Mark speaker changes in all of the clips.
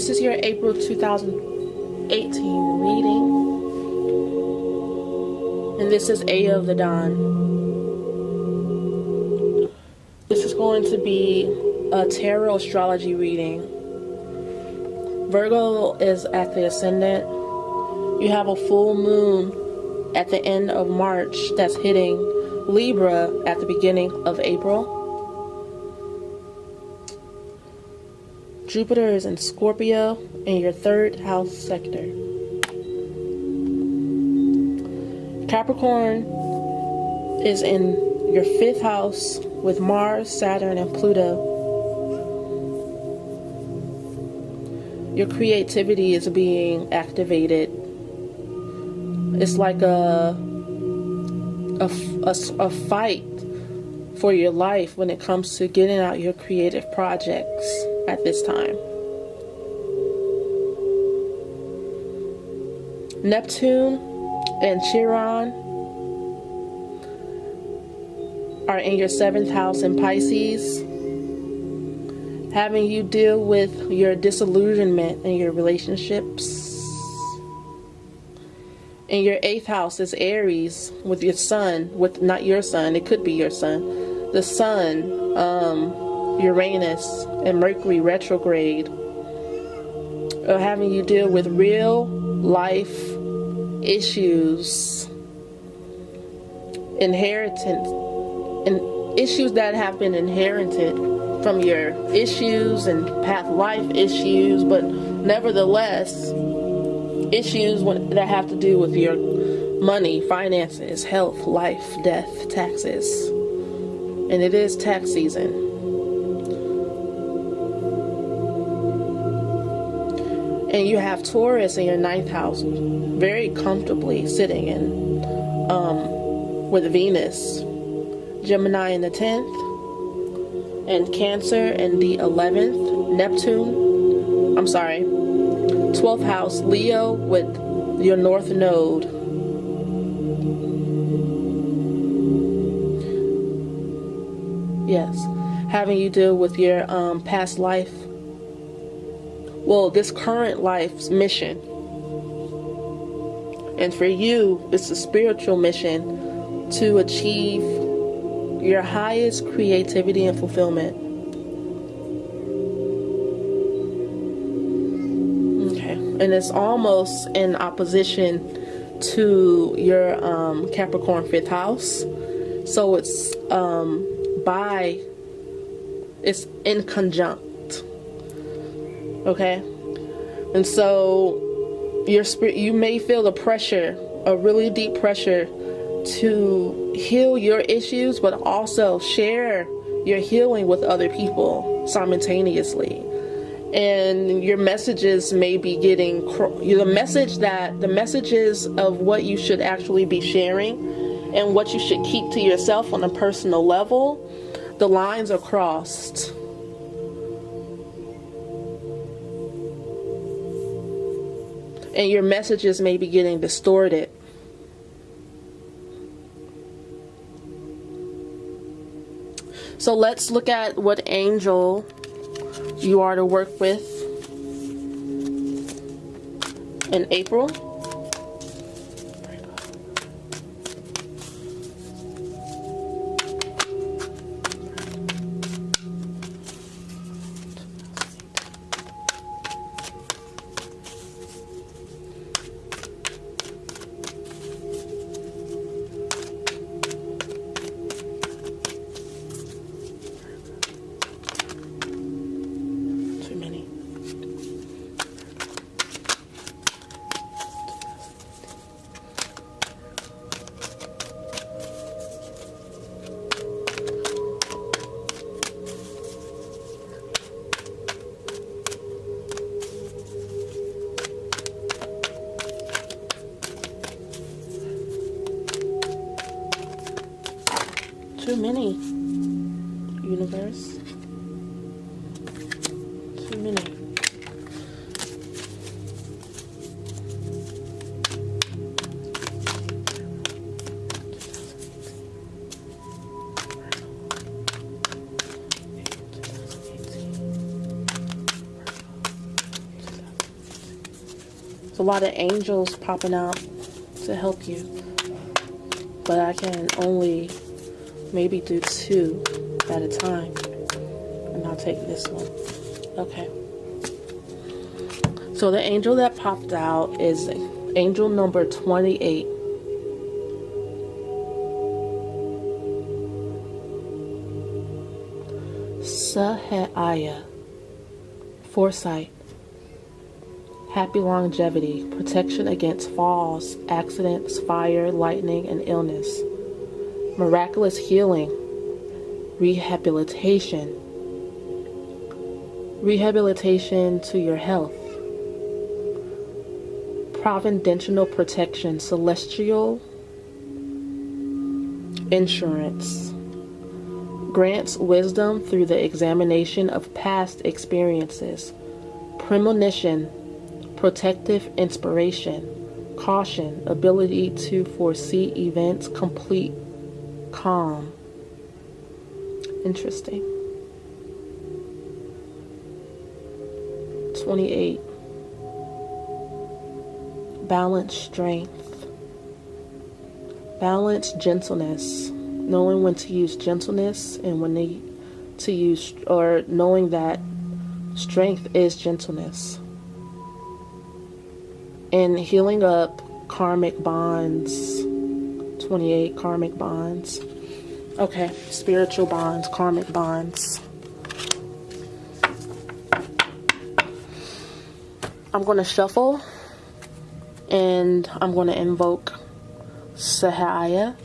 Speaker 1: This is your April 2018 reading. And this is A of the Dawn. This is going to be a Tarot-Astrology reading. Virgo is at the ascendant. You have a full moon at the end of March that's hitting Libra at the beginning of April. Jupiter is in Scorpio in your 3rd house sector. Capricorn is in your 5th house with Mars, Saturn, and Pluto. Your creativity is being activated. It's like a fight for your life when it comes to getting out your creative projects at this time. Neptune and Chiron are in your 7th house in Pisces, having you deal with your disillusionment in your relationships. And your 8th house is Aries with your sun, with not your sun, it could be your sun. The sun, Uranus, and Mercury retrograde are having you deal with real life issues, inheritance, and issues that have been inherited from your issues and past life issues, but nevertheless, issues that have to do with your money, finances, health, life, death, taxes. And it is tax season. And you have Taurus in your 9th house, very comfortably sitting in with Venus, Gemini in the 10th, and Cancer in the 11th, 12th house, Leo with your North Node. Yes, having you deal with your past life. Well, this current life's mission. And for you, it's a spiritual mission to achieve your highest creativity and fulfillment. Okay, and it's almost in opposition to your Capricorn 5th house. So it's it's in conjunct. Okay, and so you may feel the pressure, a really deep pressure, to heal your issues, but also share your healing with other people simultaneously. And your messages may be getting the messages of what you should actually be sharing and what you should keep to yourself on a personal level. The lines are crossed. And your messages may be getting distorted. So let's look at what angel you are to work with in April. Too many, universe. Too many. a lot of angels popping out to help you. But I can only maybe do 2 at a time. And I'll take this one. Okay. So the angel that popped out is angel number 28. Ajaaya. Foresight. Happy longevity. Protection against falls, accidents, fire, lightning, and illness. Miraculous healing. Rehabilitation. Rehabilitation to your health. Providential protection. Celestial insurance. Grants wisdom through the examination of past experiences. Premonition. Protective inspiration. Caution. Ability to foresee events. Complete calm. Interesting. 28. Balance, strength. Balance, gentleness. Knowing when to use gentleness and when to use, or knowing that strength is gentleness. And healing up karmic bonds. 28 karmic bonds. Okay, spiritual bonds, karmic bonds. I'm going to shuffle and I'm going to invoke Ajaaya.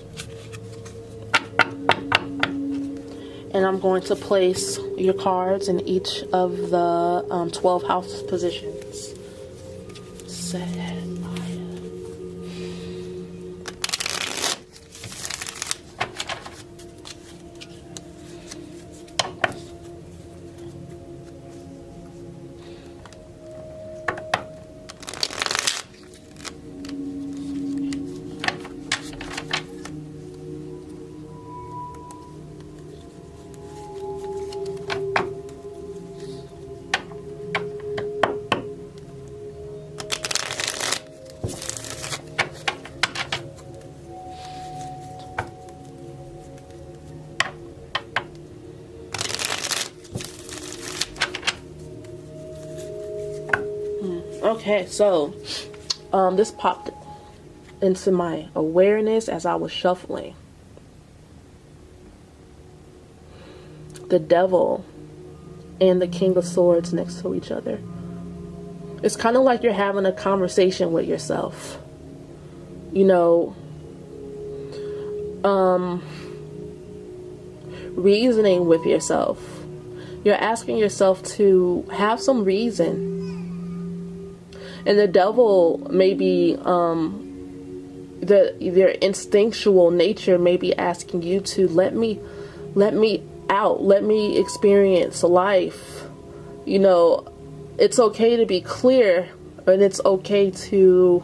Speaker 1: And I'm going to place your cards in each of the 12 house positions. Ajaaya. Okay, so this popped into my awareness as I was shuffling. The Devil and the King of Swords next to each other. It's kind of like you're having a conversation with yourself. You know, reasoning with yourself. You're asking yourself to have some reason. And the devil may be, their instinctual nature may be asking you to let me out, let me experience life. You know, it's okay to be clear, and it's okay to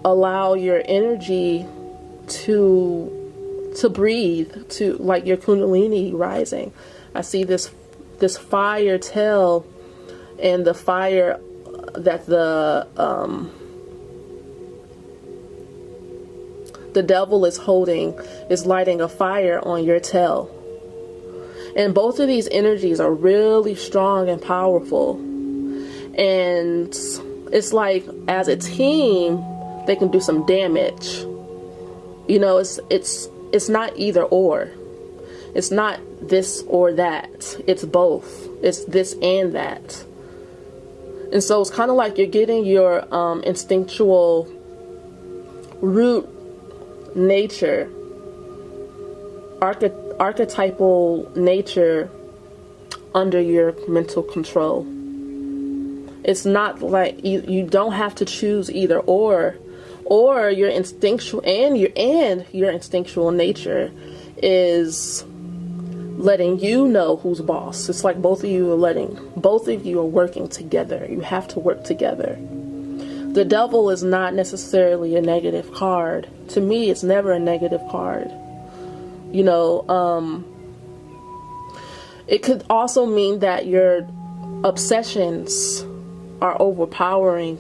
Speaker 1: allow your energy to breathe, to like your kundalini rising. I see this fire tail, and the fire that the devil is holding is lighting a fire on your tail. And both of these energies are really strong and powerful. And it's like as a team, they can do some damage. You know, it's not either or. It's not this or that. It's both. It's this and that. And so it's kind of like you're getting your instinctual root nature, archetypal nature under your mental control. It's not like you don't have to choose either or your instinctual and your instinctual nature is letting you know who's boss. It's like both of you are working together. You have to work together. The devil is not necessarily a negative card. To me, it's never a negative card. You know, it could also mean that your obsessions are overpowering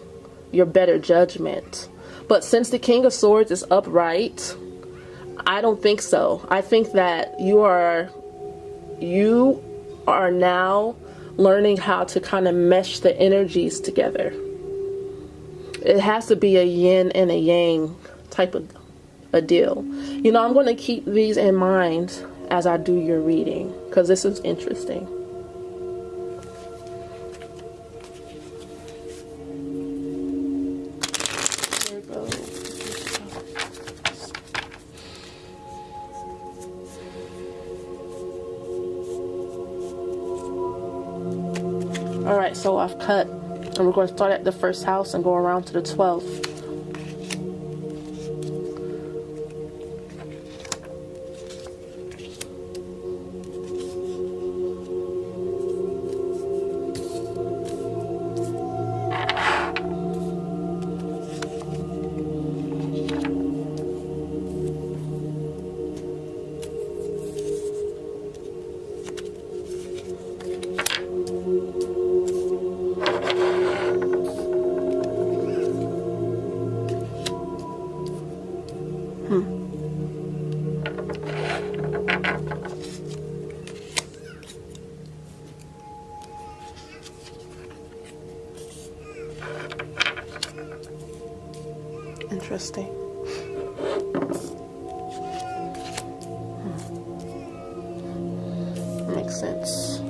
Speaker 1: your better judgment. But since the King of Swords is upright, I don't think so. I think that you are now learning how to kind of mesh the energies together. It has to be a yin and a yang type of a deal. You know, I'm going to keep these in mind as I do your reading, because this is interesting. Alright, so I've cut, and we're going to start at the first house and go around to the 12th. Interesting. Makes sense.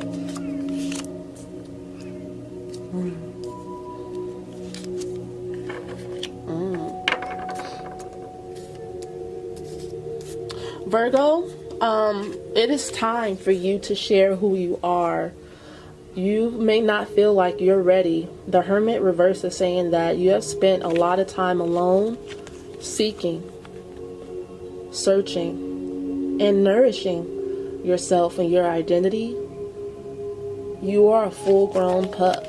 Speaker 1: Virgo, it is time for you to share who you are. You may not feel like you're ready. The Hermit reverse is saying that you have spent a lot of time alone, seeking, searching, and nourishing yourself and your identity. You are a full-grown pup.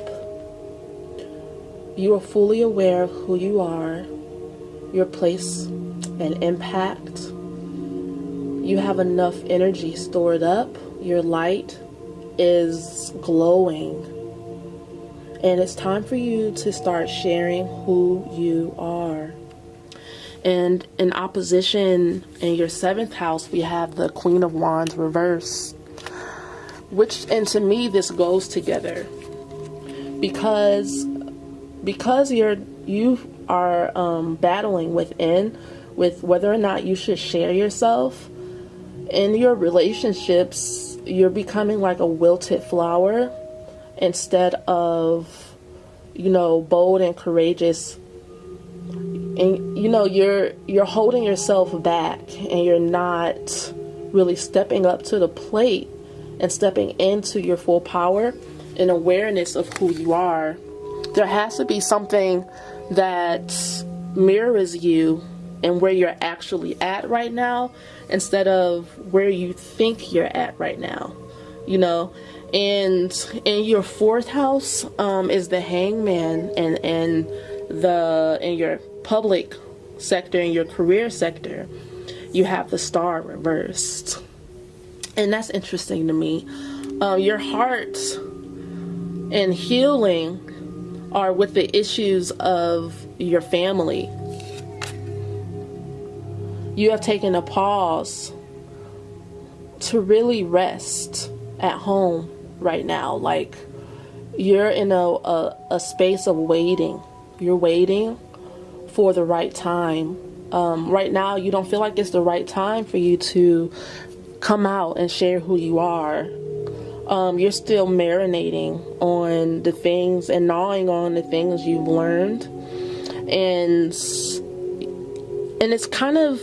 Speaker 1: You are fully aware of who you are, your place and impact. You have enough energy stored up. Your light is glowing, and it's time for you to start sharing who you are. And in opposition, in your 7th house, we have the Queen of Wands reverse, and to me this goes together, because you are battling within with whether or not you should share yourself. In your relationships, you're becoming like a wilted flower instead of, bold and courageous. And, you're holding yourself back, and you're not really stepping up to the plate and stepping into your full power and awareness of who you are. There has to be something that mirrors you and where you're actually at right now, instead of where you think you're at right now, and in your 4th house is the Hangman, and in your public sector, in your career sector, you have the Star reversed, and that's interesting to me. Your heart and healing are with the issues of your family. You have taken a pause to really rest at home right now. Like, you're in a space of waiting. You're waiting for the right time. Right now, you don't feel like it's the right time for you to come out and share who you are. You're still marinating on the things and gnawing on the things you've learned. And it's kind of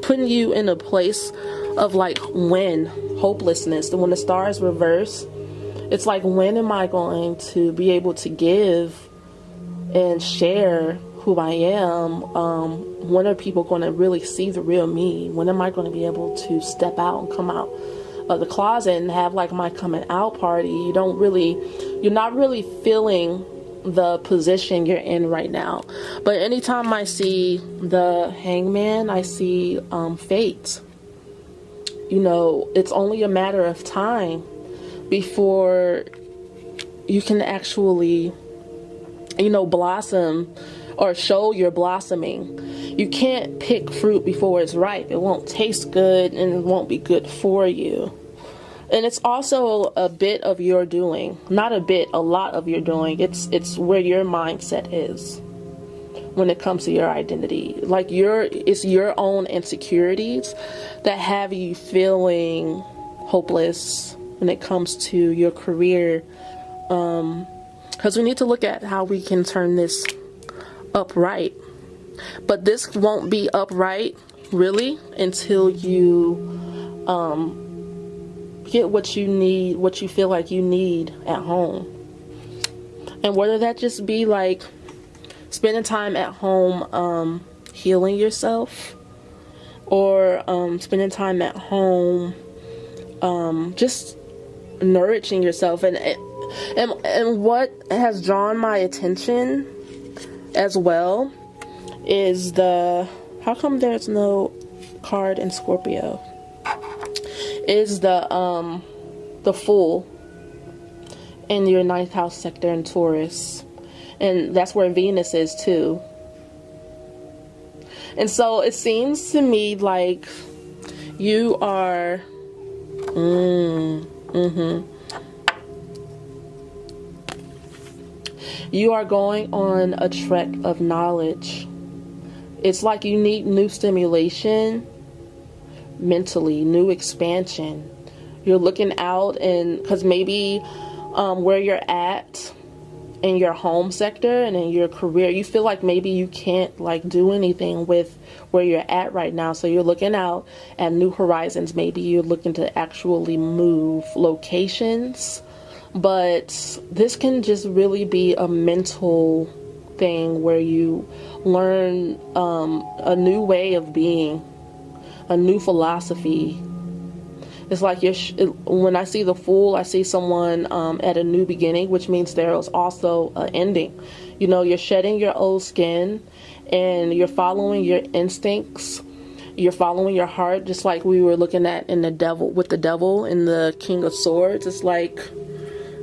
Speaker 1: putting you in a place of like, hopelessness. When the stars reverse, it's like, when am I going to be able to give and share who I am? When are people going to really see the real me? When am I going to be able to step out and come out of the closet and have like my coming out party? You're not really feeling the position you're in right now. But anytime I see the Hangman, I see fate. It's only a matter of time before you can actually blossom or show you're blossoming. You can't pick fruit before it's ripe. It won't taste good and it won't be good for you. And it's also a bit of your doing. Not a bit, a lot of your doing. It's where your mindset is when it comes to your identity. Like it's your own insecurities that have you feeling hopeless when it comes to your career. Because we need to look at how we can turn this upright. But this won't be upright, really, until you get what you need, what you feel like you need at home. And whether that just be like spending time at home healing yourself, or spending time at home just nourishing yourself. And what has drawn my attention as well is how come there's no card in Scorpio, is the Fool in your 9th house sector in Taurus. And that's where Venus is too. And so it seems to me like you are you are going on a trek of knowledge. It's like you need new stimulation mentally, new expansion. You're looking out, and because maybe where you're at in your home sector and in your career, you feel like maybe you can't like do anything with where you're at right now. So you're looking out at new horizons. Maybe you're looking to actually move locations. But this can just really be a mental thing where you learn a new way of being, a new philosophy. It's like when I see the Fool, I see someone at a new beginning, which means there is also an ending. You know, you're shedding your old skin and you're following your instincts. You're following your heart, just like we were looking at in the devil and the King of Swords. It's like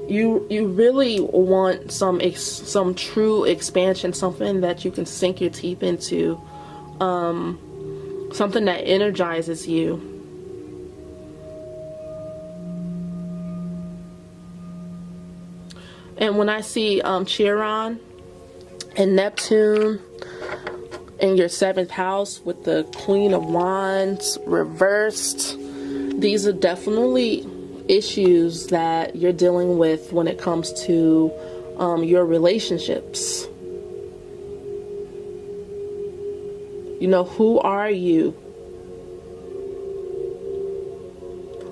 Speaker 1: you really want some true expansion, something that you can sink your teeth into, something that energizes you. And when I see Chiron and Neptune in your 7th house with the Queen of Wands reversed, these are definitely issues that you're dealing with when it comes to your relationships. You know, who are you?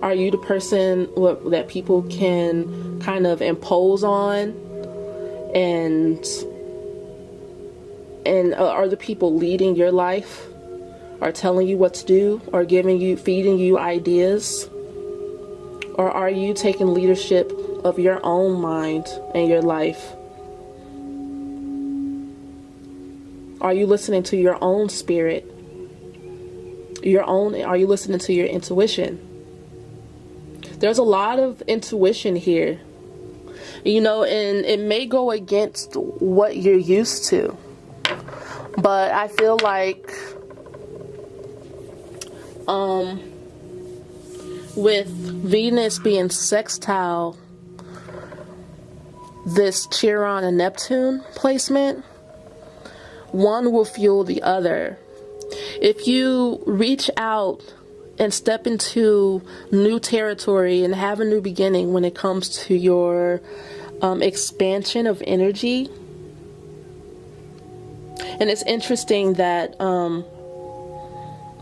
Speaker 1: Are you the person that people can kind of impose on, and are the people leading your life, or telling you what to do, or feeding you ideas? Or are you taking leadership of your own mind and your life? Are you listening to your own spirit? Are you listening to your intuition? There's a lot of intuition here, you know, and it may go against what you're used to. But I feel like with Venus being sextile this Chiron and Neptune placement, one will fuel the other. If you reach out and step into new territory and have a new beginning when it comes to your expansion of energy. And it's interesting that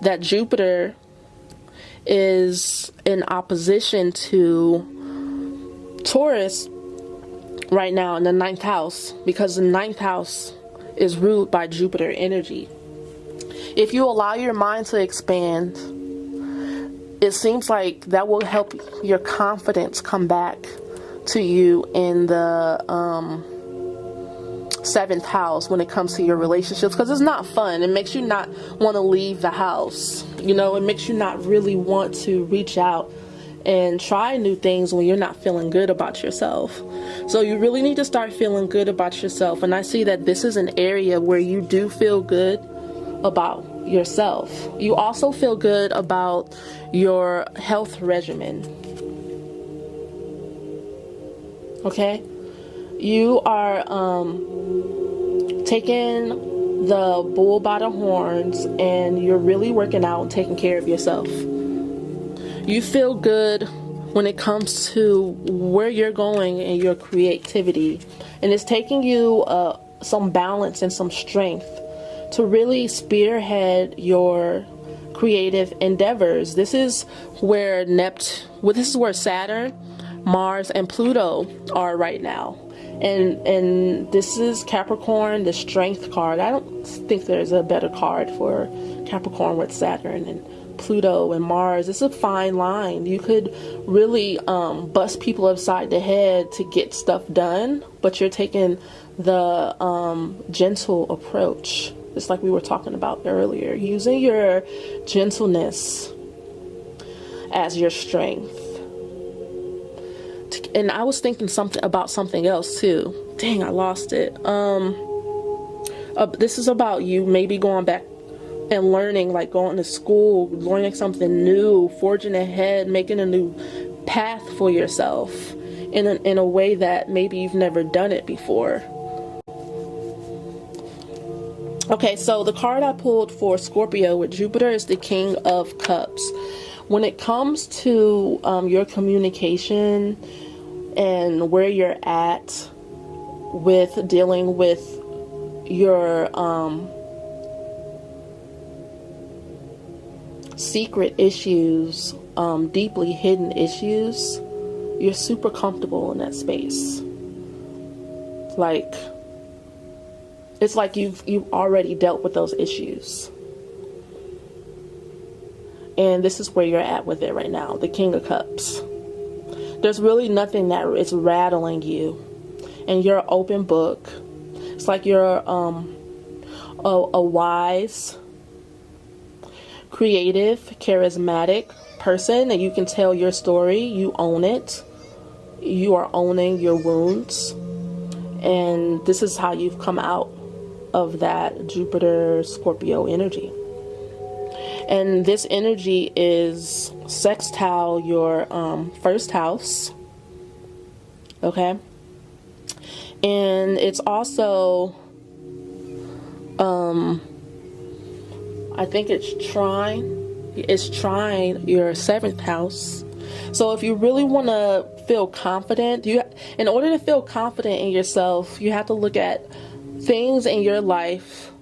Speaker 1: that Jupiter is in opposition to Taurus right now in the 9th house, because the 9th house is ruled by Jupiter energy. If you allow your mind to expand, it seems like that will help your confidence come back to you in the 7th house when it comes to your relationships, because it's not fun. It makes you not want to leave the house. You know, it makes you not really want to reach out and try new things when you're not feeling good about yourself. So you really need to start feeling good about yourself. And I see that this is an area where you do feel good about yourself. You also feel good about your health regimen. Okay? You are taking the bull by the horns, and you're really working out and taking care of yourself. You feel good when it comes to where you're going in your creativity, and it's taking you some balance and some strength to really spearhead your creative endeavors. This is where Saturn, Mars, and Pluto are right now. And this is Capricorn, the Strength card. I don't think there's a better card for Capricorn with Saturn and Pluto and Mars. It's a fine line. You could really bust people upside the head to get stuff done, but you're taking the gentle approach. Just like we were talking about earlier, using your gentleness as your strength. And I was thinking about something else too. Dang, I lost it. This is about you maybe going back and learning, like going to school, learning something new, forging ahead, making a new path for yourself in a way that maybe you've never done it before. Okay, so the card I pulled for Scorpio with Jupiter is the King of Cups. When it comes to your communication and where you're at with dealing with your secret issues, deeply hidden issues, you're super comfortable in that space. It's like you've already dealt with those issues. And this is where you're at with it right now, the King of Cups. There's really nothing that is rattling you. And you're an open book. It's like you're a wise, creative, charismatic person, and you can tell your story. You own it. You are owning your wounds. And this is how you've come out of that Jupiter Scorpio energy. And this energy is sextile your first house. Okay? And it's also I think it's trine your seventh house. So if you really want to feel confident, in order to feel confident in yourself, you have to look at things in your life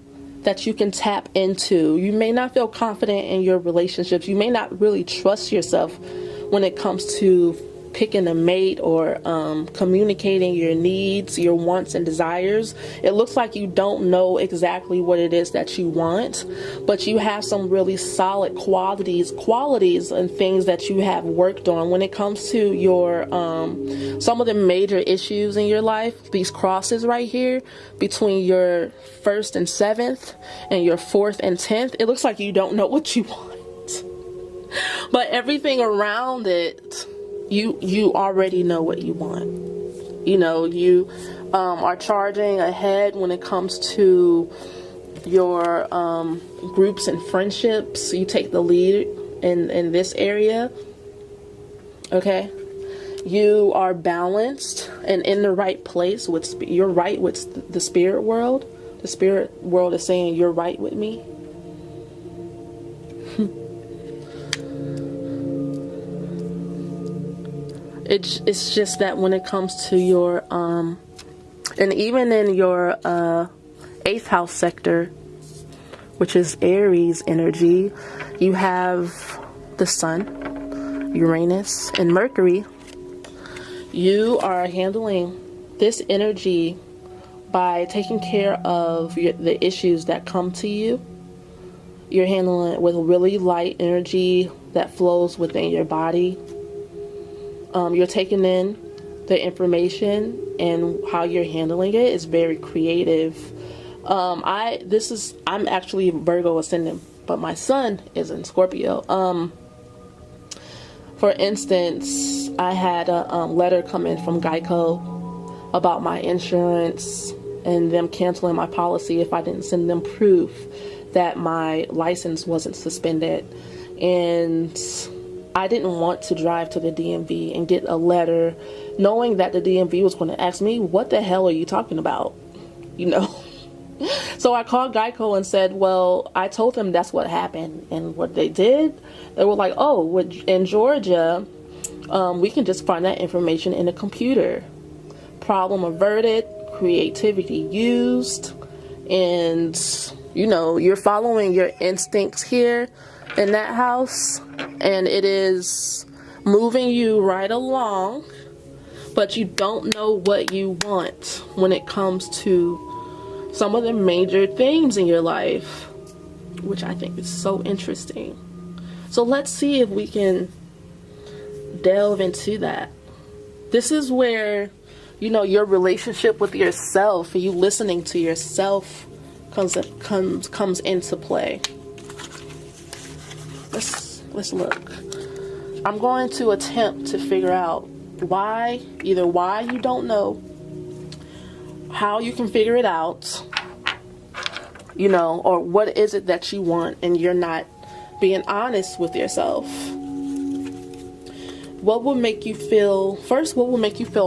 Speaker 1: that you can tap into. You may not feel confident in your relationships. You may not really trust yourself when it comes to picking a mate or communicating your needs, your wants and desires. It looks like you don't know exactly what it is that you want, but you have some really solid qualities and things that you have worked on when it comes to your some of the major issues in your life. These crosses right here between your 1st and 7th and your 4th and 10th. It looks like you don't know what you want, but everything around it, you already know what you want. You know, you are charging ahead when it comes to your groups and friendships. You take the lead in this area. Okay? You are balanced and in the right place. You're right with the spirit world. The spirit world is saying you're right with me. It's just that when it comes to your and even in your 8th house sector, which is Aries energy, you have the Sun, Uranus, and Mercury. You are handling this energy by taking care of the issues that come to you. You're handling it with really light energy that flows within your body. You're taking in the information, and how you're handling it is very creative. I'm actually Virgo ascendant, but my sun is in Scorpio. For instance, I had a letter come in from Geico about my insurance and them canceling my policy if I didn't send them proof that my license wasn't suspended. And I didn't want to drive to the DMV and get a letter knowing that the DMV was going to ask me, what the hell are you talking about? You know? So I called Geico and said, well, I told them that's what happened. And what they did, they were like, oh, in Georgia, we can just find that information in a computer. Problem averted, creativity used, and, you know, you're following your instincts here in that house, and it is moving you right along, but you don't know what you want when it comes to some of the major themes in your life, which I think is so interesting. So let's see if we can delve into that. This is where, you know, your relationship with yourself, you listening to yourself comes into play. Let's look. I'm going to attempt to figure out either why you don't know, how you can figure it out, you know, or what is it that you want and you're not being honest with yourself. What will make you feel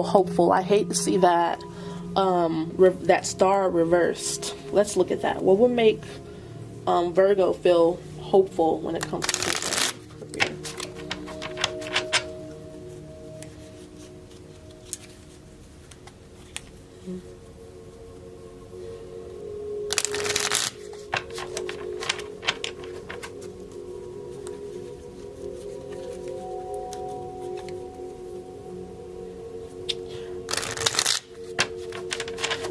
Speaker 1: hopeful? I hate to see that that star reversed. Let's look at that. What will make Virgo feel hopeful when it comes to career?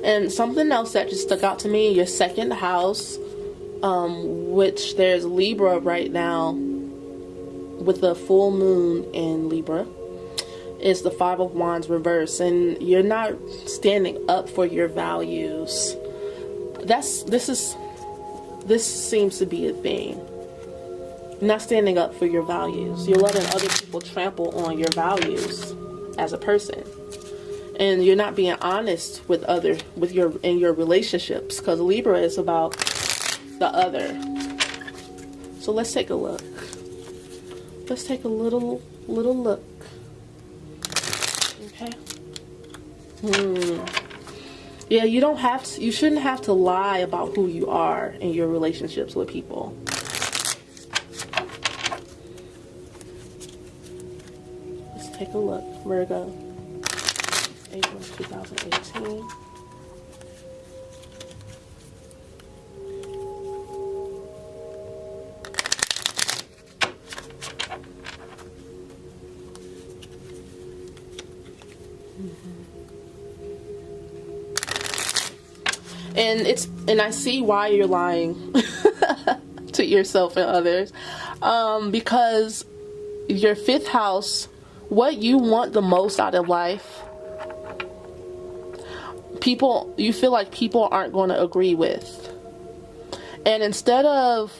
Speaker 1: And something else that just stuck out to me, your second house, which there's Libra right now with the full moon in Libra, is the Five of Wands reverse, and you're not standing up for your values. This seems to be a thing. You're not standing up for your values. You're letting other people trample on your values as a person. And you're not being honest in your relationships, because Libra is about the other. So let's take a look. Let's take a little look. Okay. Yeah, you shouldn't have to lie about who you are in your relationships with people. Let's take a look, Virgo. April 2018. And I see why you're lying to yourself and others, because your fifth house, what you want the most out of life, you feel like people aren't going to agree with. And instead of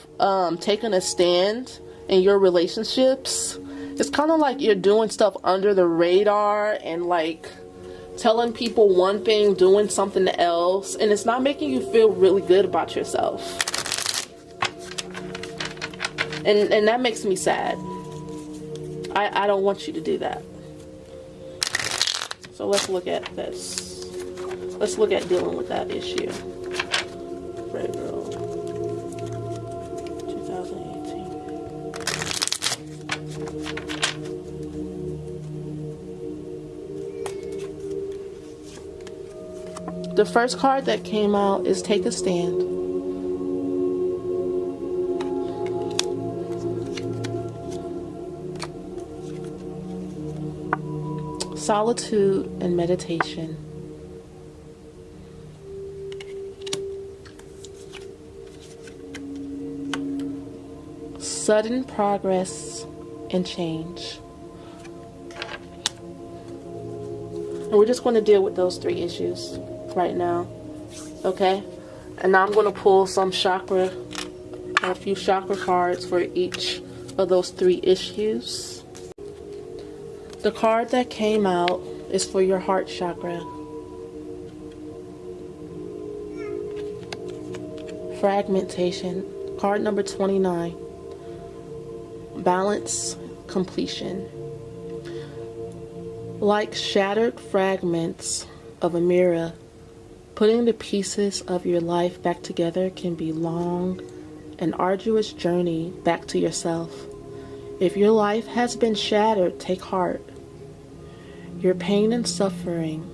Speaker 1: taking a stand in your relationships, it's kind of like you're doing stuff under the radar and like telling people one thing, doing something else, and it's not making you feel really good about yourself. And that makes me sad. I don't want you to do that. So let's look at this. Let's look at dealing with that issue. Virgo, 2018. The first card that came out is Take a Stand. Solitude and meditation. Sudden progress and change. And we're just going to deal with those three issues right now. Okay? And now I'm going to pull a few chakra cards for each of those three issues. The card that came out is for your heart chakra. Fragmentation. Card number 29. Balance, completion. Like shattered fragments of a mirror, putting the pieces of your life back together can be long and arduous journey back to yourself. If your life has been shattered, take heart. Your pain and suffering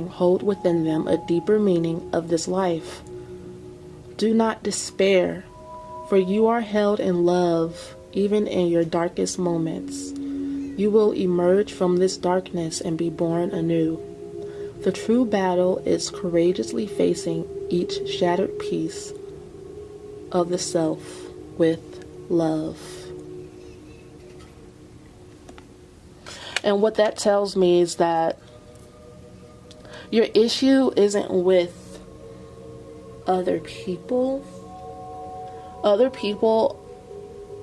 Speaker 1: hold within them a deeper meaning of this life. Do not despair, for you are held in love even in your darkest moments. You will emerge from this darkness and be born anew. The true battle is courageously facing each shattered piece of the self with love. And what that tells me is that your issue isn't with other people.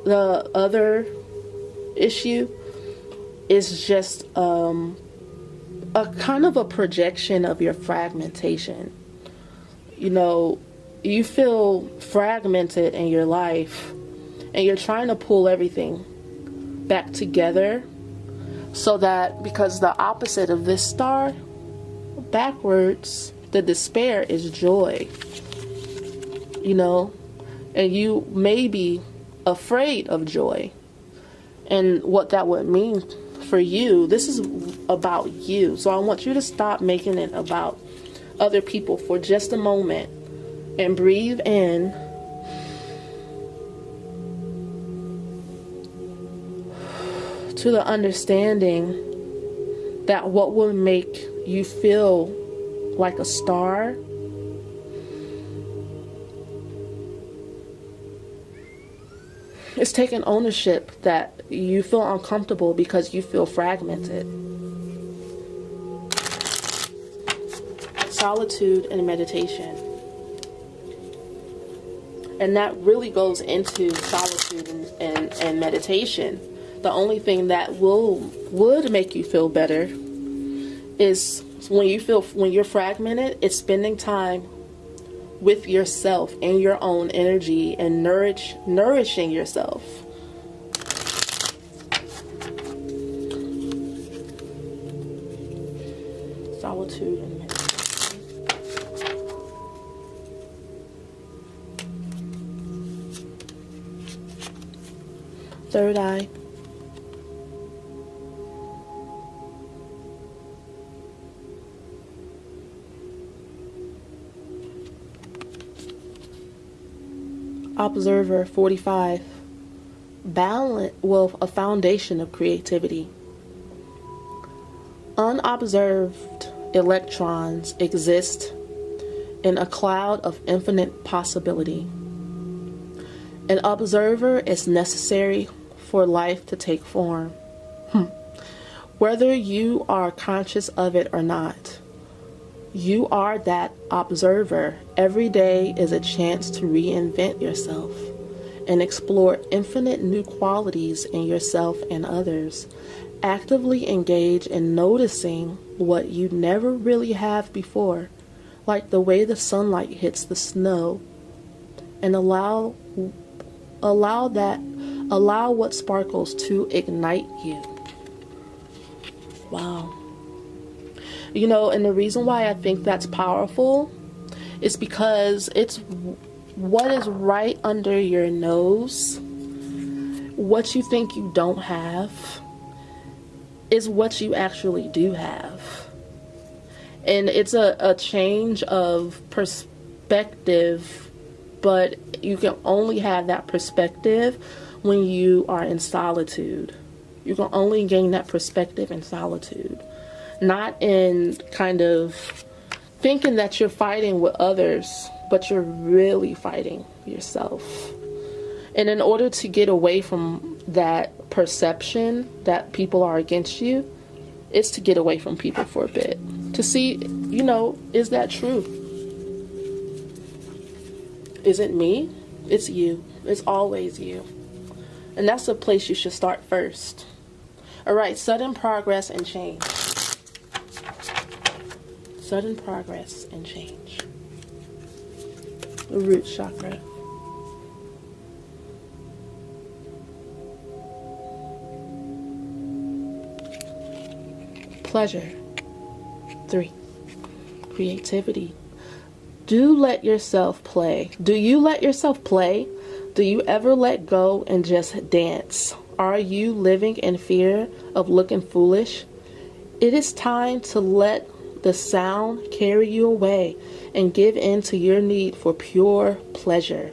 Speaker 1: The other issue is just a kind of a projection of your fragmentation. You know, you feel fragmented in your life and you're trying to pull everything back together so that, because the opposite of this star, backwards, the despair is joy. You know, and you may be afraid of joy. And what that would mean for you, this is about you. So I want you to stop making it about other people for just a moment and breathe in. To the understanding that what will make you feel like a star is taking ownership that you feel uncomfortable because you feel fragmented. Solitude and meditation. And that really goes into solitude and meditation. The only thing that would make you feel better is when you're fragmented, it's spending time with yourself and your own energy and nourishing yourself. Solitude and meditation. Third eye. Observer 45. Balance, well, a foundation of creativity. Unobserved electrons exist in a cloud of infinite possibility. An observer is necessary for life to take form, whether you are conscious of it or not. You are that observer. Every day is a chance to reinvent yourself and explore infinite new qualities in yourself and others. Actively engage in noticing what you never really have before, like the way the sunlight hits the snow, and allow what sparkles to ignite you. Wow. You know, and the reason why I think that's powerful is because it's what is right under your nose. What you think you don't have is what you actually do have. And it's a change of perspective, but you can only have that perspective when you are in solitude. You can only gain that perspective in solitude. Not in kind of thinking that you're fighting with others, but you're really fighting yourself. And in order to get away from that perception that people are against you, it's to get away from people for a bit. To see, you know, is that true? Is it me? It's you. It's always you. And that's the place you should start first. All right, sudden progress and change. Sudden progress and change. The root chakra. Pleasure. 3. Creativity. Do let yourself play. Do you let yourself play? Do you ever let go and just dance? Are you living in fear of looking foolish? It is time to let the sound carry you away and give in to your need for pure pleasure.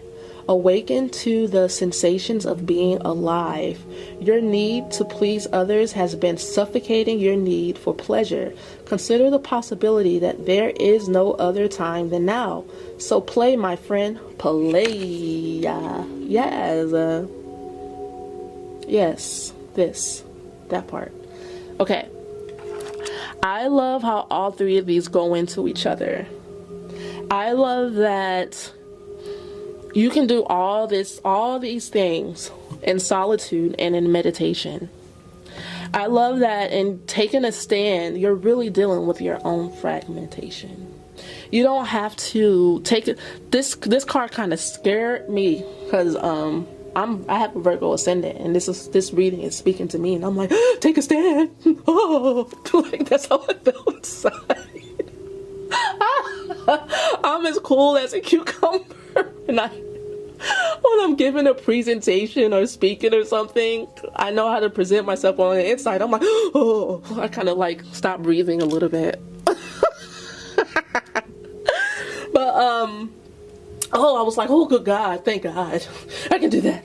Speaker 1: Awaken to the sensations of being alive. Your need to please others has been suffocating your need for pleasure. Consider the possibility that there is no other time than now. So play, my friend. Play. Yes. That part. Okay. I love how all three of these go into each other. I love that you can do all these things in solitude and in meditation. I love that in taking a stand, you're really dealing with your own fragmentation. You don't have to take it. This card kind of scared me because I have a Virgo ascendant, and this reading is speaking to me, and I'm like, take a stand. Oh, like that's how I felt inside. I'm as cool as a cucumber, and when I'm giving a presentation or speaking or something, I know how to present myself on the inside. I'm like, oh, I kind of like stop breathing a little bit. But I was like, oh, good God, thank God, I can do that.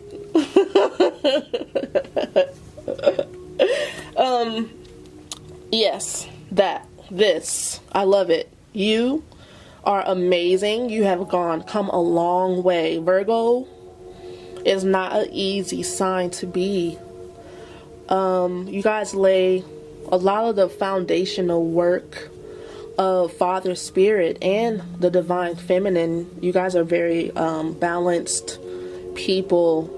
Speaker 1: Yes, this, I love it. You are amazing. You have come a long way. Virgo is not an easy sign to be. You guys lay a lot of the foundational work of Father Spirit and the Divine Feminine. You guys are very balanced people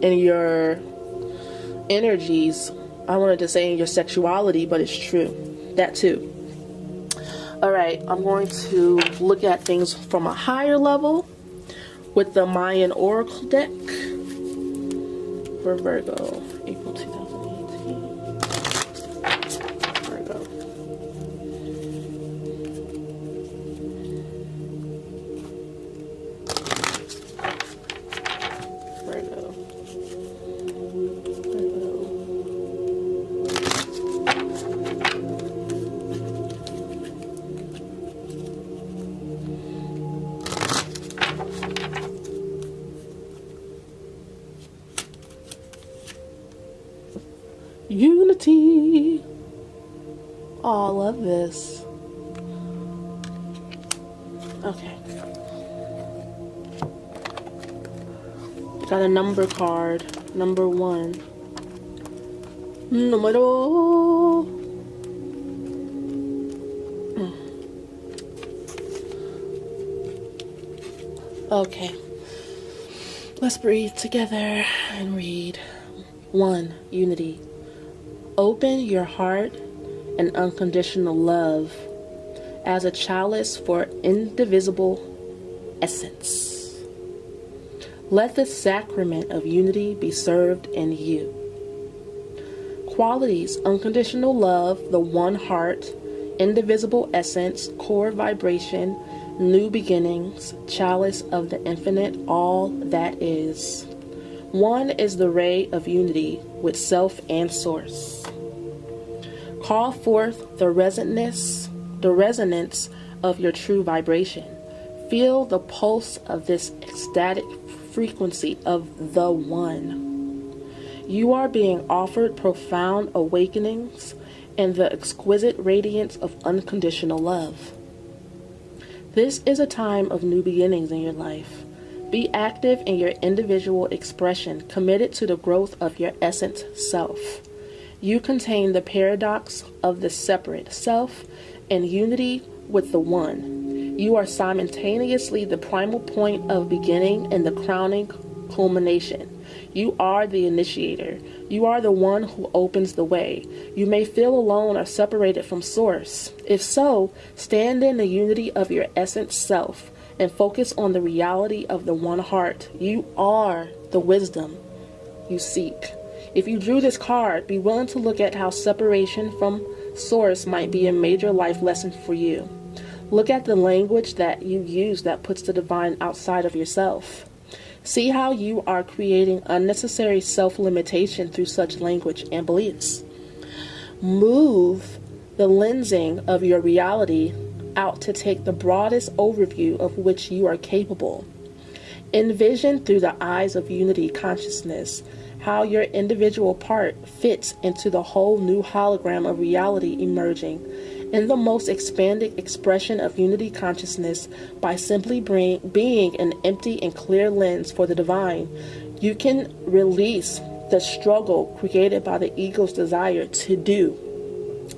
Speaker 1: in your energies. I wanted to say in your sexuality, but it's true. That too. Alright, I'm going to look at things from a higher level with the Mayan Oracle deck for Virgo, April 2018. Virgo. Virgo. Unity. Oh, I love this. Okay. Got a number card. Number 1. Número. Okay. Let's breathe together and read. 1. Unity. Open your heart and unconditional love as a chalice for indivisible essence. Let the sacrament of unity be served in you. Qualities: unconditional love, the one heart, indivisible essence, core vibration, new beginnings, chalice of the infinite, all that is. One is the ray of unity with self and source. Call forth the resonance of your true vibration. Feel the pulse of this ecstatic frequency of the one. You are being offered profound awakenings and the exquisite radiance of unconditional love. This is a time of new beginnings in your life. Be active in your individual expression, committed to the growth of your essence self. You contain the paradox of the separate self and unity with the one. You are simultaneously the primal point of beginning and the crowning culmination. You are the initiator. You are the one who opens the way. You may feel alone or separated from Source. If so, stand in the unity of your essence self and focus on the reality of the one heart. You are the wisdom you seek. If you drew this card, be willing to look at how separation from Source might be a major life lesson for you. Look at the language that you use that puts the divine outside of yourself. See how you are creating unnecessary self-limitation through such language and beliefs. Move the lensing of your reality out to take the broadest overview of which you are capable. Envision through the eyes of unity consciousness how your individual part fits into the whole new hologram of reality emerging in the most expanded expression of unity consciousness by simply being an empty and clear lens for the divine. You can release the struggle created by the ego's desire to do.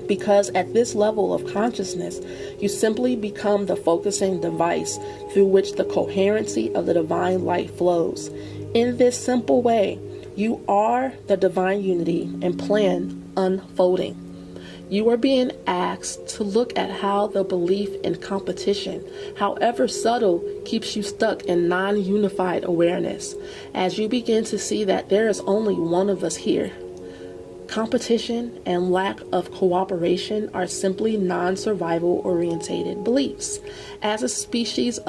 Speaker 1: Because at this level of consciousness, you simply become the focusing device through which the coherency of the divine light flows. In this simple way, you are the divine unity and plan unfolding. You are being asked to look at how the belief in competition, however subtle, keeps you stuck in non-unified awareness. As you begin to see that there is only one of us here, competition and lack of cooperation are simply non-survival orientated beliefs. As a species,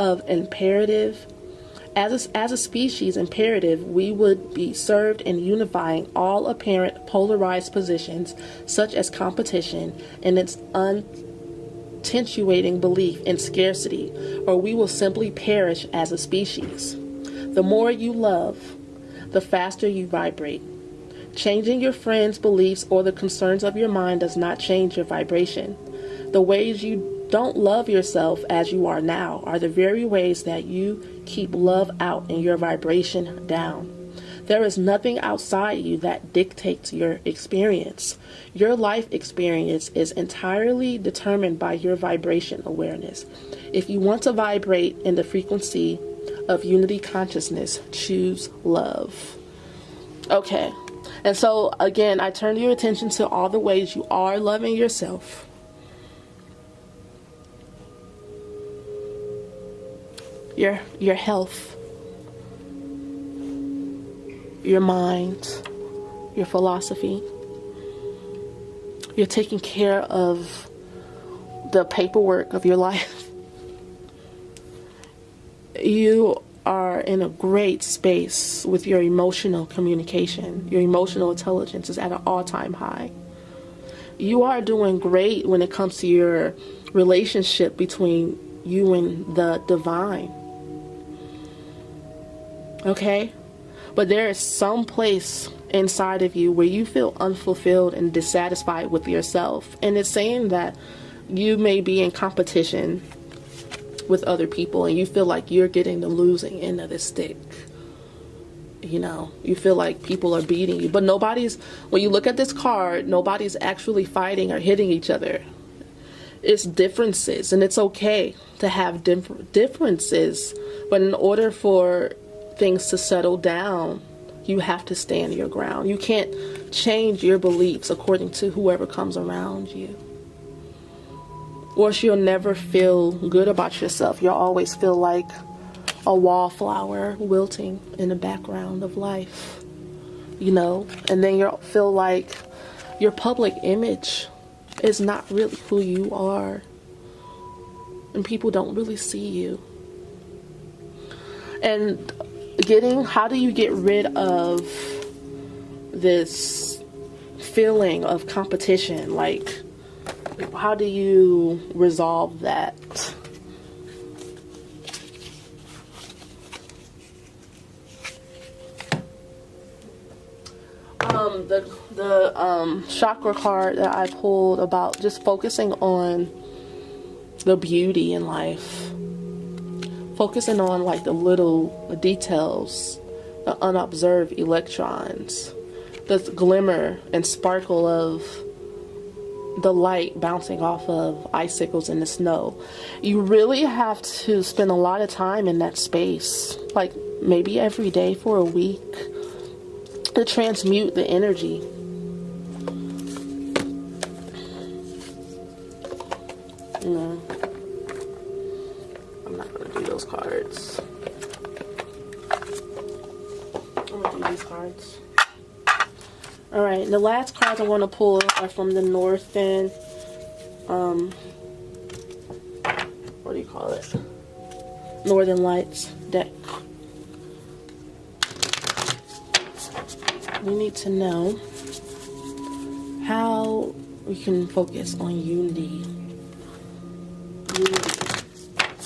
Speaker 1: imperative, we would be served in unifying all apparent polarized positions, such as competition and its untentuating belief in scarcity, or we will simply perish as a species. The more you love, the faster you vibrate. Changing your friends' beliefs or the concerns of your mind does not change your vibration. The ways you don't love yourself as you are now are the very ways that you keep love out and your vibration down. There is nothing outside you that dictates your experience. Your life experience is entirely determined by your vibration awareness. If you want to vibrate in the frequency of unity consciousness, choose love. Okay. And so, again, I turn your attention to all the ways you are loving yourself. Your health, your mind, your philosophy. You're taking care of the paperwork of your life. You are in a great space with your emotional communication. Your emotional intelligence is at an all-time high. You are doing great when it comes to your relationship between you and the divine. Okay? But there is some place inside of you where you feel unfulfilled and dissatisfied with yourself. And it's saying that you may be in competition with other people and you feel like you're getting the losing end of the stick. You know, you feel like people are beating you. But when you look at this card, nobody's actually fighting or hitting each other. It's differences, and it's okay to have differences. But in order for things to settle down, you have to stand your ground. You can't change your beliefs according to whoever comes around you. Or you'll never feel good about yourself. You'll always feel like a wallflower wilting in the background of life. You know, and then you'll feel like your public image is not really who you are. And people don't really see you. And how do you get rid of this feeling of competition? Like, how do you resolve that? The chakra card that I pulled about just focusing on the beauty in life. Focusing on like the little details, the unobserved electrons, the glimmer and sparkle of the light bouncing off of icicles in the snow. You really have to spend a lot of time in that space. Like, maybe every day for a week, to transmute the energy. No, I'm not going to do those cards. I'm going to do these cards. Alright, the last cards I want to pull are from the Northern, what do you call it? Northern Lights deck. We need to know how we can focus on unity.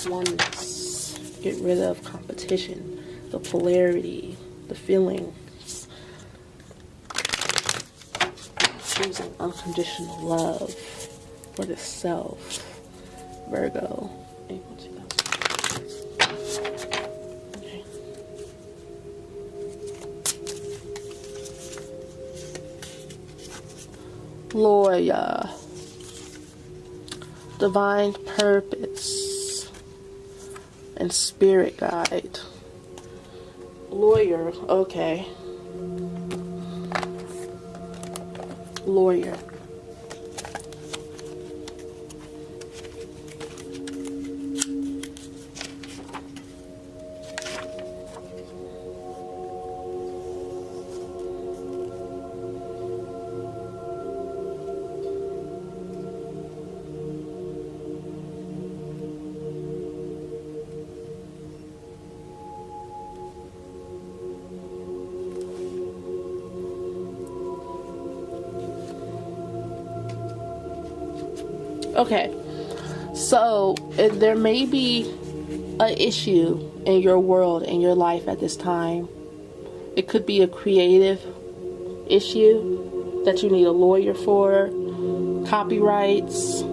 Speaker 1: Oneness. Get rid of competition, the polarity, the feelings. Choosing unconditional love for the self. Virgo. April 2000. Okay. Lawyer. Divine purpose and spirit guide. Lawyer, okay. Lawyer. Okay, so there may be an issue in your world, in your life at this time. It could be a creative issue that you need a lawyer for, copyrights,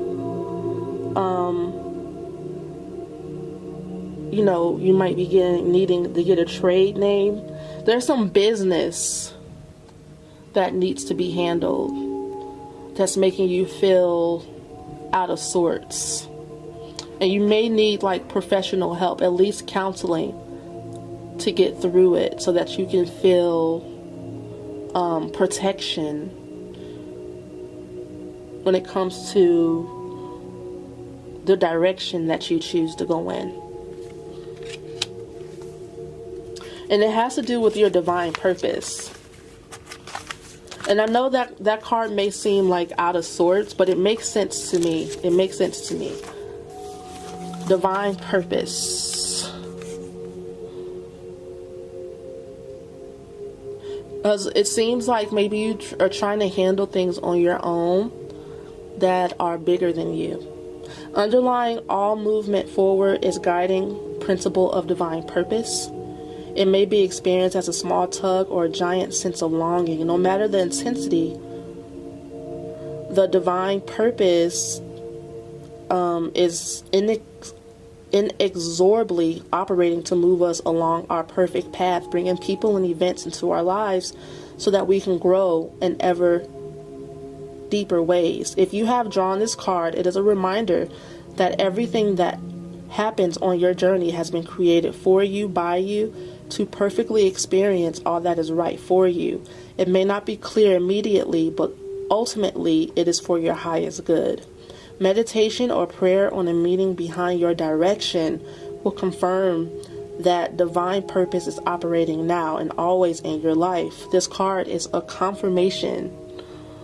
Speaker 1: you know, you might be needing to get a trade name. There's some business that needs to be handled that's making you feel out of sorts, and you may need like professional help, at least counseling, to get through it so that you can feel protection when it comes to the direction that you choose to go in. And it has to do with your divine purpose. And I know that that card may seem like out of sorts, but it makes sense to me. It makes sense to me. Divine purpose. Because it seems like maybe you are trying to handle things on your own that are bigger than you. Underlying all movement forward is guiding principle of divine purpose. It may be experienced as a small tug or a giant sense of longing. No matter the intensity, the divine purpose is inexorably operating to move us along our perfect path, bringing people and events into our lives so that we can grow in ever deeper ways. If you have drawn this card, it is a reminder that everything that happens on your journey has been created for you, by you, to perfectly experience all that is right for you. It may not be clear immediately, but ultimately it is for your highest good. Meditation or prayer on a meaning behind your direction will confirm that divine purpose is operating now and always in your life. This card is a confirmation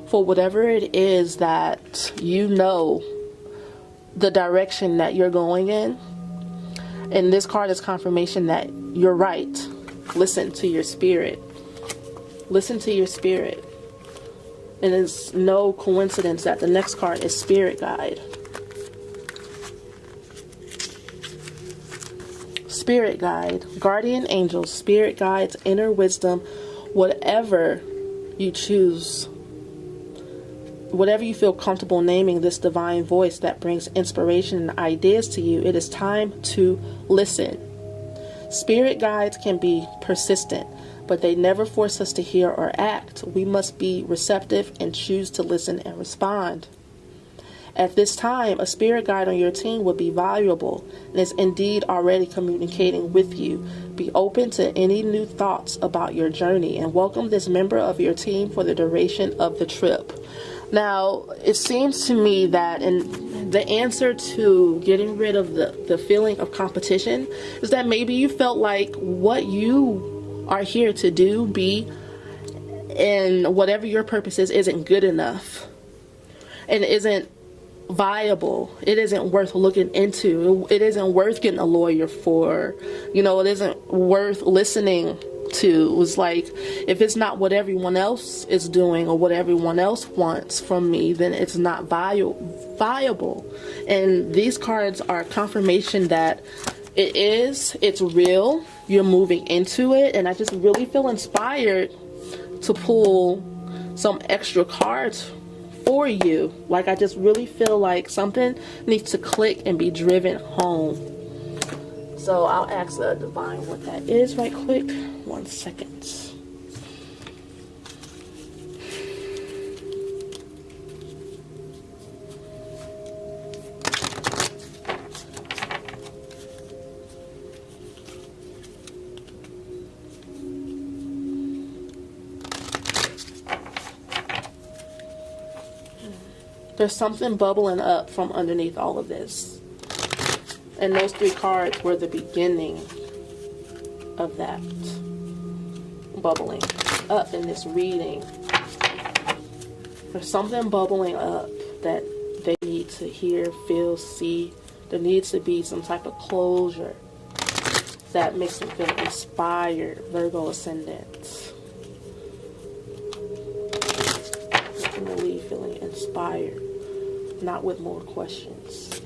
Speaker 1: for whatever it is that you know the direction that you're going in. And this card is confirmation that you're right. Listen to your spirit. Listen to your spirit. And it's no coincidence that the next card is Spirit Guide. Spirit Guide. Guardian angels, spirit guides, inner wisdom, whatever you choose. Whatever you feel comfortable naming this divine voice that brings inspiration and ideas to you, it is time to listen. Spirit guides can be persistent, but they never force us to hear or act. We must be receptive and choose to listen and respond. At this time, a spirit guide on your team would be valuable and is indeed already communicating with you. Be open to any new thoughts about your journey and welcome this member of your team for the duration of the trip. Now, it seems to me that the answer to getting rid of the feeling of competition is that maybe you felt like what you are here to do, be, and whatever your purpose is, isn't good enough and isn't viable. It isn't worth looking into. It isn't worth getting a lawyer for. You know, it isn't worth listening to. It was like, if it's not what everyone else is doing or what everyone else wants from me, then it's not viable. And these cards are confirmation that it's real. You're moving into it. And I just really feel inspired to pull some extra cards for you. Like, I just really feel like something needs to click and be driven home. So I'll ask the divine what that is right quick. 1 second. There's something bubbling up from underneath all of this. And those 3 cards were the beginning of that bubbling up in this reading. There's something bubbling up that they need to hear, feel, see. There needs to be some type of closure that makes them feel inspired. Virgo ascendant. Making them leave feeling inspired, not with more questions.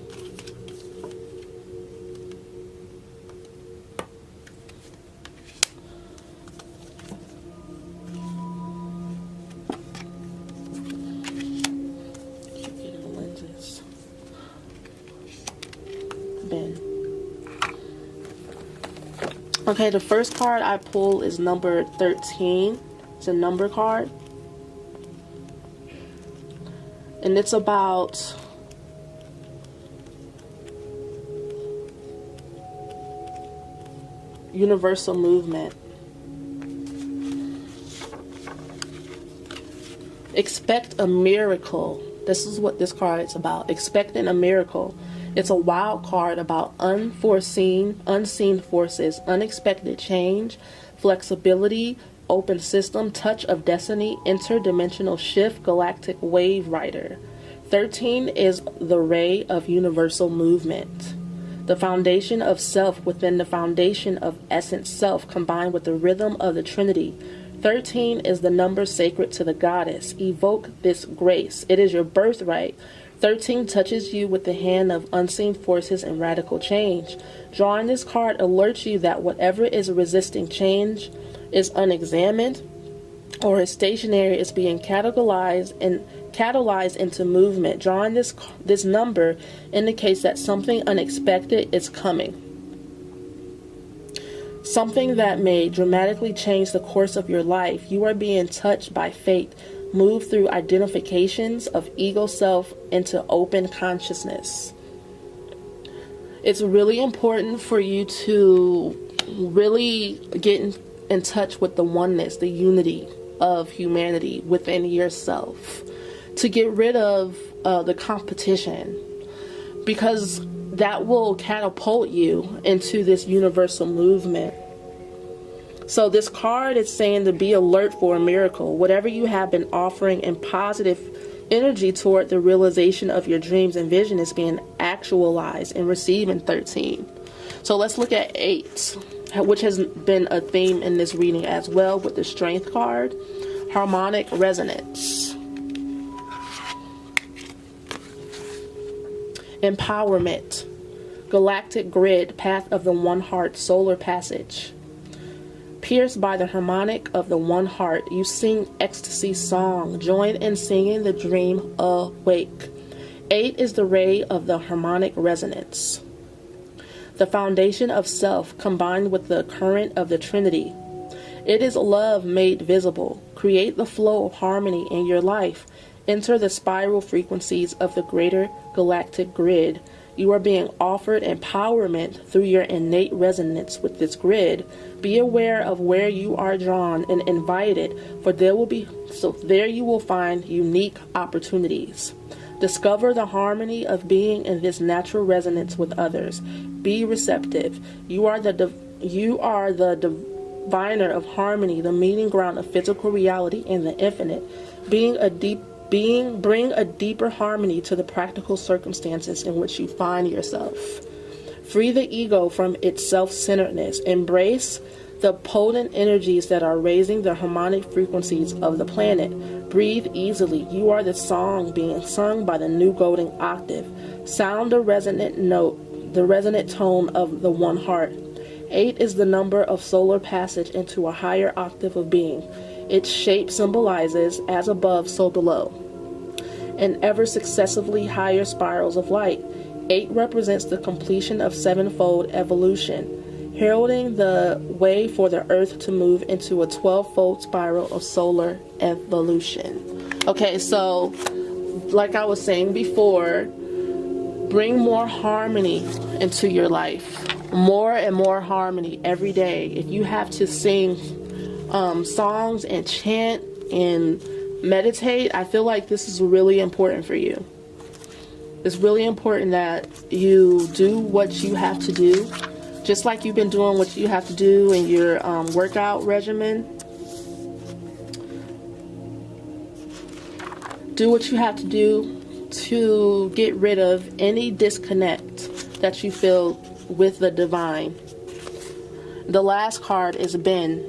Speaker 1: Okay, the first card I pull is number 13. It's a number card. And it's about universal movement. Expect a miracle. This is what this card is about. Expecting a miracle. It's a wild card about unforeseen, unseen forces, unexpected change, flexibility, open system, touch of destiny, interdimensional shift, galactic wave rider. 13 is the ray of universal movement. The foundation of self within the foundation of essence self combined with the rhythm of the Trinity. 13 is the number sacred to the goddess. Evoke this grace. It is your birthright. 13 touches you with the hand of unseen forces and radical change. Drawing this card alerts you that whatever is resisting change is unexamined or is stationary is being catalyzed into movement. Drawing this number indicates that something unexpected is coming. Something that may dramatically change the course of your life. You are being touched by fate. Move through identifications of ego self into open consciousness. It's really important for you to really get in touch with the oneness, the unity of humanity within yourself. To get rid of the competition. Because that will catapult you into this universal movement. So this card is saying to be alert for a miracle. Whatever you have been offering in positive energy toward the realization of your dreams and vision is being actualized and receiving 13. So let's look at 8, which has been a theme in this reading as well with the Strength card. Harmonic resonance. Empowerment. Galactic grid, path of the one heart, solar passage. Pierced by the harmonic of the one heart, you sing ecstasy song. Join in singing the dream awake. 8 is the ray of the harmonic resonance. The foundation of self combined with the current of the Trinity. It is love made visible. Create the flow of harmony in your life. Enter the spiral frequencies of the greater galactic grid. You are being offered empowerment through your innate resonance with this grid. Be aware of where you are drawn and invited, for there you will find unique opportunities. Discover the harmony of being in this natural resonance with others. Be receptive. You are the diviner of harmony, the meeting ground of physical reality and the infinite. Bring a deeper harmony to the practical circumstances in which you find yourself. Free the ego from its self-centeredness. Embrace the potent energies that are raising the harmonic frequencies of the planet. Breathe easily. You are the song being sung by the new golden octave. Sound the resonant note, the resonant tone of the one heart. 8 is the number of solar passage into a higher octave of being. Its shape symbolizes, as above, so below, and ever successively higher spirals of light. 8 represents the completion of sevenfold evolution, heralding the way for the earth to move into a 12-fold spiral of solar evolution. Okay, so like I was saying before, bring more harmony into your life. More and more harmony every day. If you have to sing songs and chant and meditate, I feel like this is really important for you. It's really important that you do what you have to do, just like you've been doing what you have to do in your workout regimen. Do what you have to do to get rid of any disconnect that you feel with the divine. The last card is Ben.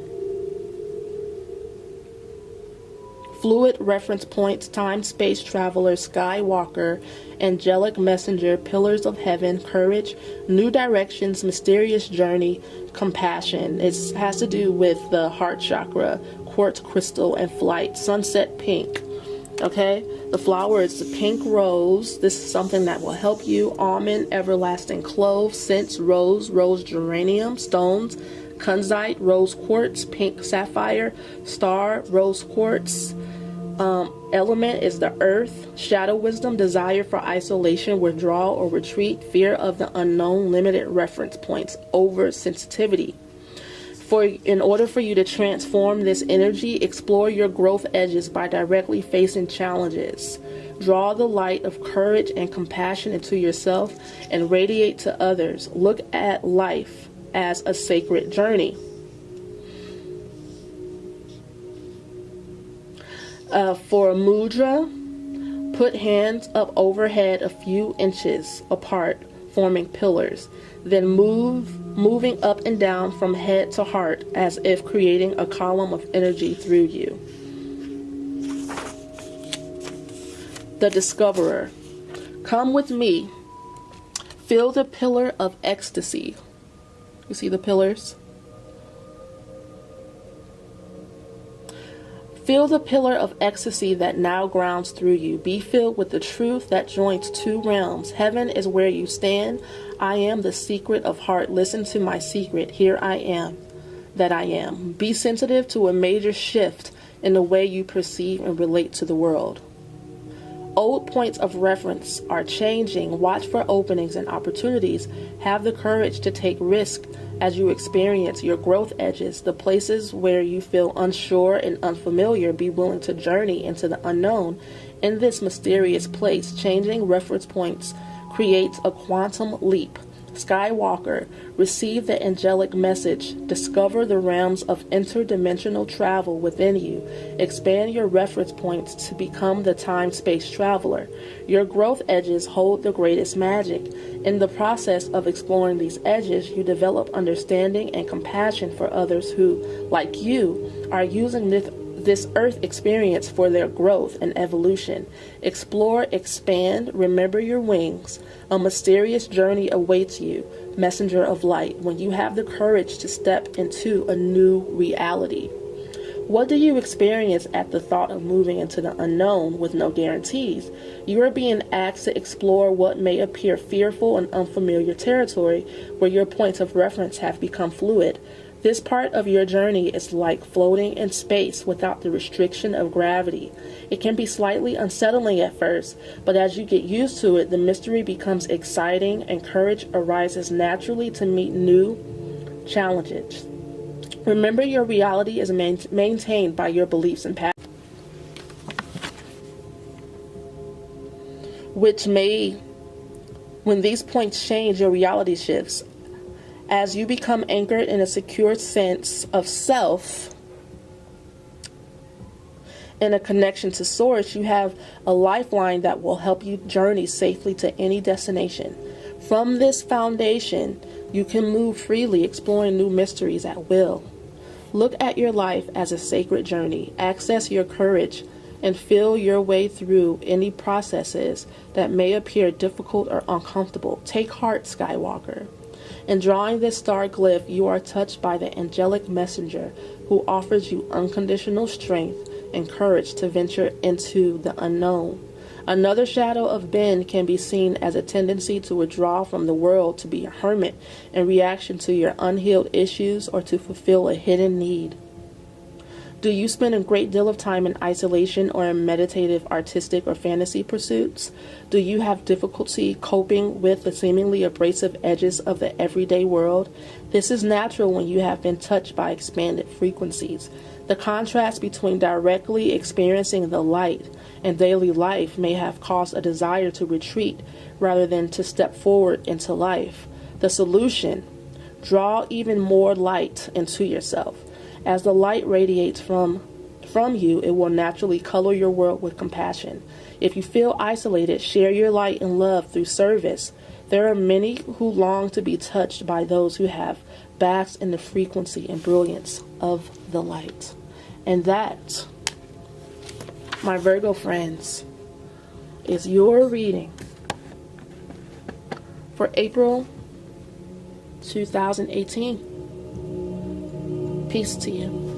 Speaker 1: Fluid reference points, time, space traveler, skywalker, angelic messenger, pillars of heaven, courage, new directions, mysterious journey, compassion. It has to do with the heart chakra, quartz crystal, and flight. Sunset pink. Okay, the flower is the pink rose. This is something that will help you. Almond, everlasting clove, scents, rose geranium, stones, kunzite, rose quartz, pink sapphire, star, rose quartz. Element is the earth. Shadow wisdom, desire for isolation, withdrawal or retreat, fear of the unknown, limited reference points, oversensitivity. In order for you to transform this energy, explore your growth edges by directly facing challenges. Draw the light of courage and compassion into yourself and radiate to others. Look at life as a sacred journey. For a mudra, put hands up overhead a few inches apart, forming pillars. Then moving up and down from head to heart as if creating a column of energy through you. The Discoverer. Come with me. Feel the pillar of ecstasy. You see the pillars? Feel the pillar of ecstasy that now grounds through you. Be filled with the truth that joins two realms. Heaven is where you stand. I am the secret of heart. Listen to my secret. Here I am, that I am. Be sensitive to a major shift in the way you perceive and relate to the world. Old points of reference are changing. Watch for openings and opportunities. Have the courage to take risk as you experience your growth edges, the places where you feel unsure and unfamiliar. Be willing to journey into the unknown. In this mysterious place, changing reference points creates a quantum leap. Skywalker, receive the angelic message. Discover the realms of interdimensional travel within you. Expand your reference points to become the time-space traveler. Your growth edges hold the greatest magic. In the process of exploring these edges, you develop understanding and compassion for others who, like you, are using this earth experience for their growth and evolution. Explore, expand, remember your wings. A mysterious journey awaits you, messenger of light, when you have the courage to step into a new reality. What do you experience at the thought of moving into the unknown with no guarantees? You are being asked to explore what may appear fearful and unfamiliar territory where your points of reference have become fluid. This part of your journey is like floating in space without the restriction of gravity. It can be slightly unsettling at first, but as you get used to it, the mystery becomes exciting and courage arises naturally to meet new challenges. Remember, your reality is maintained by your beliefs and patterns, when these points change, your reality shifts. As you become anchored in a secure sense of self and a connection to source, you have a lifeline that will help you journey safely to any destination. From this foundation, you can move freely, exploring new mysteries at will. Look at your life as a sacred journey. Access your courage and feel your way through any processes that may appear difficult or uncomfortable. Take heart, Skywalker. In drawing this star glyph, you are touched by the angelic messenger who offers you unconditional strength and courage to venture into the unknown. Another shadow of Ben can be seen as a tendency to withdraw from the world, to be a hermit in reaction to your unhealed issues or to fulfill a hidden need. Do you spend a great deal of time in isolation or in meditative, artistic, or fantasy pursuits? Do you have difficulty coping with the seemingly abrasive edges of the everyday world? This is natural when you have been touched by expanded frequencies. The contrast between directly experiencing the light and daily life may have caused a desire to retreat rather than to step forward into life. The solution: draw even more light into yourself. As the light radiates from you, it will naturally color your world with compassion. If you feel isolated, share your light and love through service. There are many who long to be touched by those who have basked in the frequency and brilliance of the light. And that, my Virgo friends, is your reading for April 2018. Peace to you.